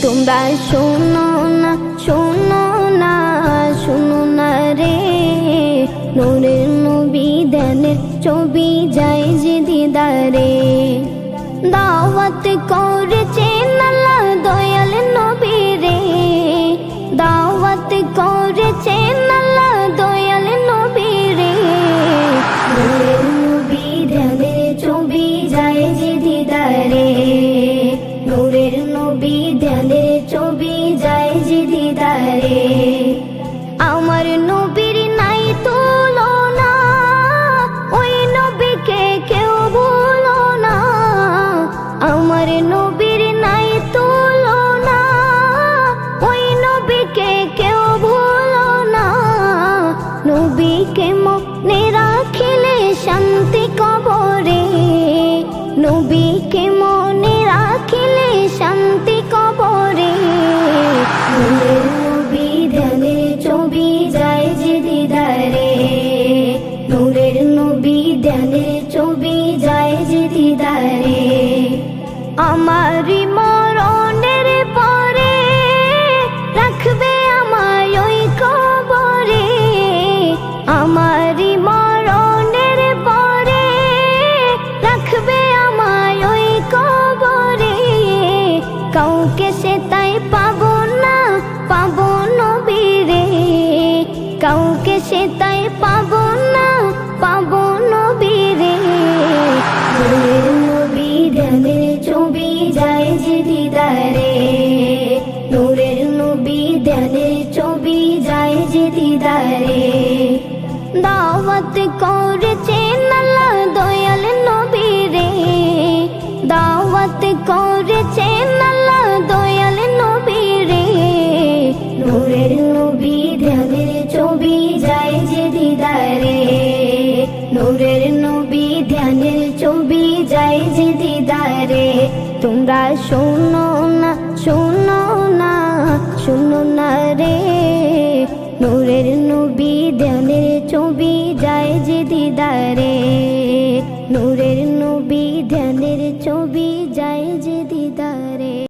তোমরা শোনো না, শোনো না, শোনো না রে, নূরের নবী ধ্যানের ছবি যায় যে দিদারে। দাওয়াত করেছেন আল্লাহ দয়াল নবী রে, দাওয়াত করেছেন আল্লাহ দয়াল নবী রে, নূরের নবী ধ্যানের ছবি যায় যে দিদারে, নূরের নবী ধ্যানের ছবি যায় যে দিদারে। আমার নবীর নাই তুলনা, ওই নবীকে কেউ ভুলো না, আমার নবীর নাই তুলনা, ওই নবীকে কেউ ভুলো না, নবীকে মনে রাখিলে শান্তি কবরে, নবীকে মনে রাখিলে শান্তি কবরে, নূরের নবী ধ্যানের ছবি যায় যে দিদারে, নূরের নবী ধ্যানের ছবি যায় যে দিদারে। আমারি মরণের পরে রাখবে আমায় ওই কবরে, আমারি মরণের পরে রাখবে আমায় ওই কবরে, কাউকে সে তাই পাবো না, পাবো নবীরে, কাউকে সে তাই পাবো না, পাবো নবীরে, নূরের নবী ধ্যানের ছবি যায় যে দিদারে, নূরের নবী ধ্যানের ছবি যায় যে দিদারে। দাওয়াত করেছেন আল্লাহ দয়াল নবী রে, দাওয়াত করেছেন আল্লাহ দয়াল নবী রে, নূরের নবী ধ্যানের ছবি যায় যে দিদারে, নূরের নবী ধ্যানের ছবি যায় যে দিদারে। তোমরা শোনো না, শোনো না, শোনো না রে, নূরের নবী ধ্যানের ছবি যায় যে দিদারে, নূরের নবী ধ্যানের ছবি যায় যে দিদারে।